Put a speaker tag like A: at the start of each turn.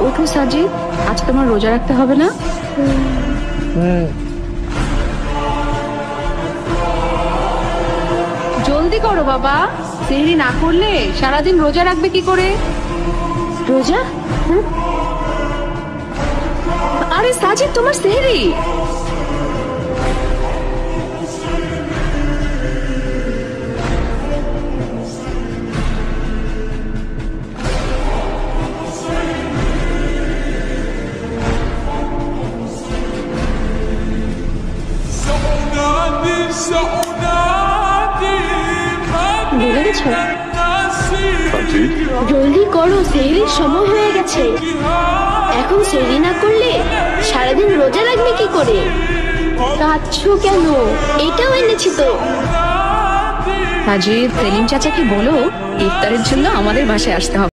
A: ওঠো সাজিদ, আজ তোমার রোজা রাখতে হবে না? জলদি করো বাবা, সেহরি না করলে সারাদিন রোজা রাখবে কি করে?
B: রোজা?
A: আরে সাজিদ, তোমার সেহরি।
B: ভুলে গেছো? জলদি করো, সেহরির সময় হয়ে গেছে। এখন সেহরি না করলে সারাদিন রোজা লাগবে কি করে? কাঁদছো কেন? এটাও এনেছি তো।
A: সাজিদ, সেলিম চাচাকে বলো ইফতারের জন্য আমাদের বাসায় আসতে হবে।